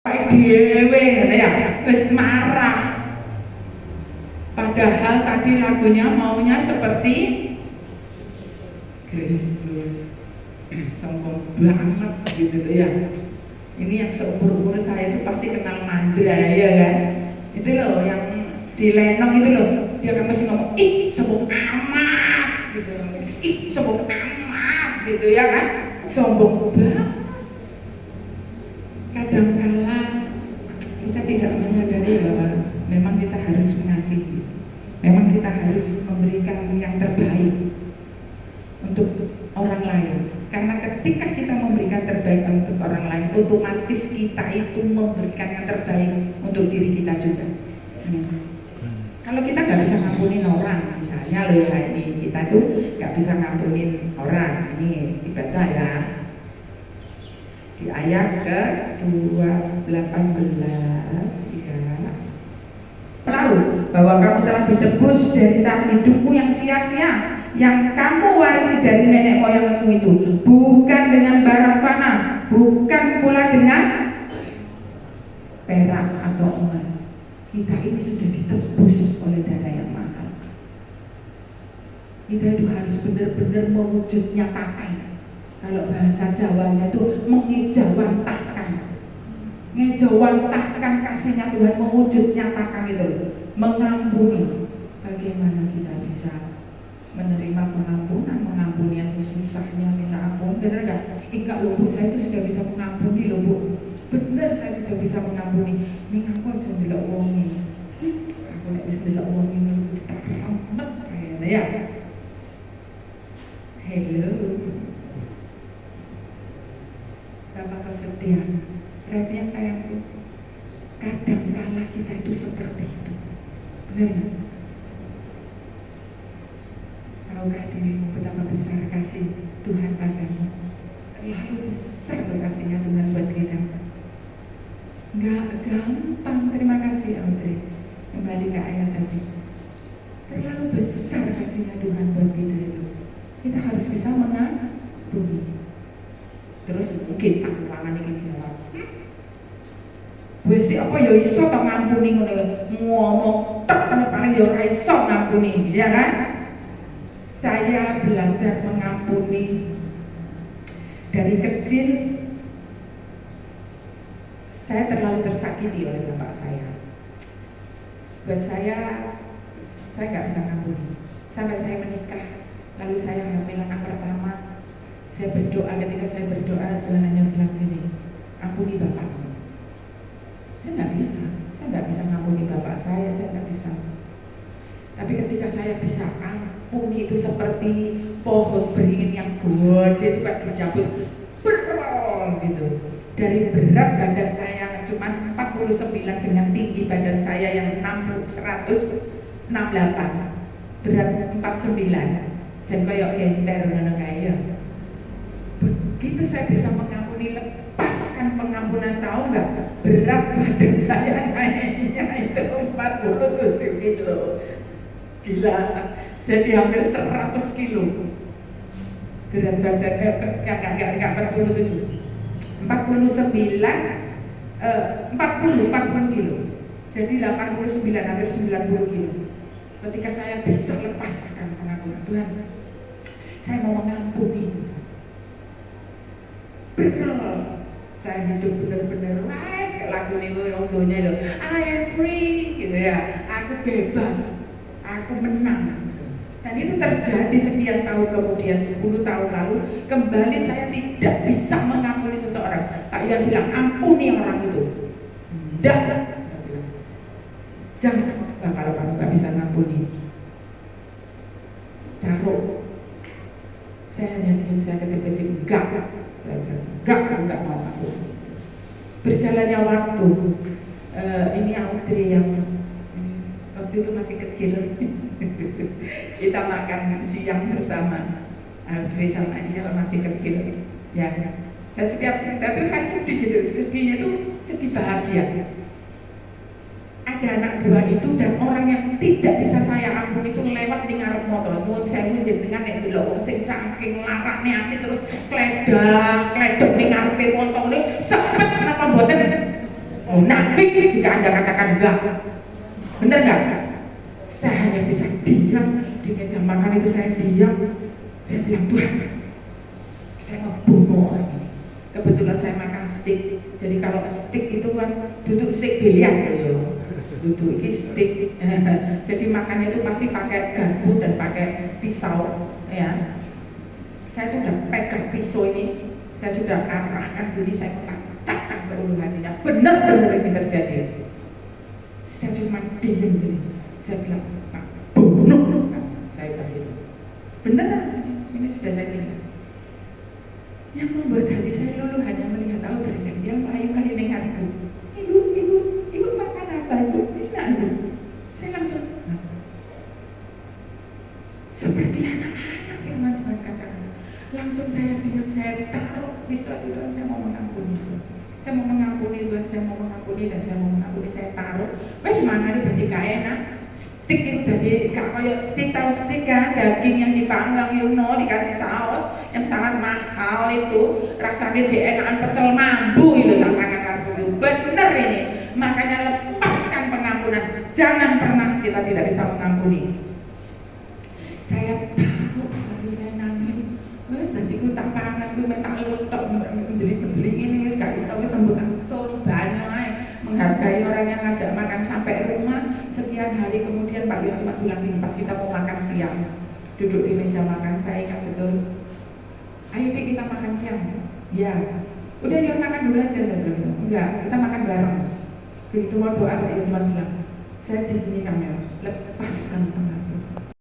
dhewe ya wis marah. Padahal tadi lagunya maunya seperti Kristus. Sombong banget gitu loh ya. Ini yang seumur-umur saya itu pasti kenal Mandra ya kan. Itu loh yang di Lenong itu loh, dia kan mesti ngomong ih sombong amat gitu. Ih sombong amat gitu ya kan. Sombong banget. Kadangkala kita tidak menyadari bahwa memang kita harus mengasihi, memang kita harus memberikan yang terbaik untuk orang lain. Karena ketika kita memberikan terbaik untuk orang lain, otomatis kita itu memberikan yang terbaik untuk diri kita juga. Kalau kita nggak bisa ngampunin orang, misalnya loh ya ini kita tuh nggak bisa ngampunin orang, ini dibaca ya di ayat ke-18 ya. Lalu bahwa kamu telah ditebus dari cara hidupmu yang sia-sia yang kamu warisi dari nenek moyangmu itu, bukan dengan barang fana, bukan pula dengan perak atau emas. Kita ini sudah ditebus oleh darah yang mahal. Kita itu harus benar-benar mewujud nyatakan. Kalau bahasa Jawanya itu mengejawantahkan, ngejawantahkan kasihnya Tuhan, mewujud nyatakan itu, mengampuni. Bagaimana kita bisa menerima pengampunan, mengampuni yang sesusahnya minta ampun, benar gak? Enggak loh Bu, saya itu sudah bisa mengampuni loh Bu. Benar saya sudah bisa mengampuni. Ini aku aja ndelok wong iki. Aku nek wis ndelok wong iki tak remet kayaknya ya. Hello. Bapak kesetiaan, refnya sayangku. Kadangkala kita itu seperti itu, benar nggak? Tahukah dirimu betapa besar kasih Tuhan padamu? Terlalu besar kasihnya Tuhan buat kita. Nggak gampang. Terima kasih Audrey. Kembali ke ayat tadi. Terlalu besar kasihnya Tuhan buat kita itu. Kita harus bisa mengampuni. Terus mungkin satu tangan ini jawab, wes apa ya iso to ngampuni ngono, ngomong tek paling ya ora iso ngampuni, ya kan? Saya belajar mengampuni dari kecil. Saya terlalu tersakiti oleh bapak saya. Buat saya nggak bisa ngampuni. Sampai saya menikah, lalu saya hamil anak pertama. Saya berdoa, ketika saya berdoa Tuhan hanya bilang gini, ampuni bapakmu. Saya nggak bisa ngampuni bapak saya nggak bisa. Tapi ketika saya bisa ampuni itu seperti pohon beringin yang gede itu kayak dicabut, berol gitu. Dari berat badan saya cuma 49 dengan tinggi badan saya yang 168, berat 49, dan kayak genter ngono kayak. Begitu saya bisa mengampuni, lepaskan pengampunan, tahu nggak? Berat badan saya naiknya itu 47 kilo. Gila, jadi hampir 100 kilo. Berat badannya enggak 47. 49 40 kilo. Jadi 89 hampir 90 kilo. Ketika saya bisa lepaskan pengampunan Tuhan, saya mau mengampuni. Benar, saya hidup benar-benar kayak lagu ini orang dunia loh, I am free gitu ya, aku bebas, aku menang. Dan itu terjadi sekian tahun kemudian, 10 tahun lalu, kembali saya tidak bisa mengampuni seseorang. Pak Iwan bilang, ampuni orang itu. Tidak, jangan, kalau kamu gak bisa ngampuni, taruh. Saya hanya diam, saya ketip-ketip, enggak. Saya bilang, enggak mau aku. Berjalannya waktu, ini Audrey yang waktu itu masih kecil. Kita makan siang bersama. Audrey sama dia masih kecil. Ya, saya setiap cerita itu saya sedih gitu. Sedihnya itu sedih bahagia. Ada anak dua itu dan orang yang tidak bisa saya ampuni itu lewat di ngarep motor. Mau saya munjir dengan yang dulu orang sing saking larakne ati terus kledek ning ngarepe motor ini sepet kenapa mboten Munafik jika Anda katakan enggak. Benar enggak? Saya hanya bisa diam di meja makan itu, saya diam. Saya bilang, Tuhan, saya mau bunuh orang ini. Kebetulan saya makan steak. Jadi kalau steak itu kan duduk steak biliar ya. Duduk ini steak. Jadi makannya itu pasti pakai garpu dan pakai pisau ya. Saya tuh udah pegang pisau ini, saya sudah arahkan diri, saya mau tancapkan ke ulu hatinya. Benar-benar ini terjadi. Saya cuma diam gini. Saya bilang, Pak, bunuh. Saya bilang gitu. Benar, ini sudah saya bilang. Yang membuat hati saya luluh hanya melihat Audrey, dia melayu-layu denganku. Ibu makan apa? Ibu, enak ibu. Saya langsung, seperti anak-anak firman Tuhan katakan. Langsung saya diam, saya taruh pisau itu dan saya mau mengampuni. Saya mau mengampuni Tuhan, saya mau mengampuni dan saya mau mengampuni. Saya taruh, wes semangat jadi gak enak. Stik itu jadi gak kayak stik, tahu stik kan, daging yang dipanggang dikasih saus yang sangat mahal itu, rasanya enakan pecel mambu itu tangan itu. Bener ini, makanya lepaskan pengampunan. Jangan pernah kita tidak bisa mengampuni. Saya taruh, lalu saya nangis. Wes tadi ku tak pangan ku metak lutok mendeling ini wes gak iso wes sembut ancur banyak ae. Menghargai orang yang ngajak makan sampai rumah. Sekian hari kemudian Pak Leon cuma bilang gini, pas kita mau makan siang, duduk di meja makan, saya ingat betul. Ayo Dik, kita makan siang. Ya. Udah Leon makan dulu aja, saya bilang gitu. Enggak, kita makan bareng. Begitu mau doa Pak Leon cuma bilang, saya jadi gini kamu, lepaskan pengampunan.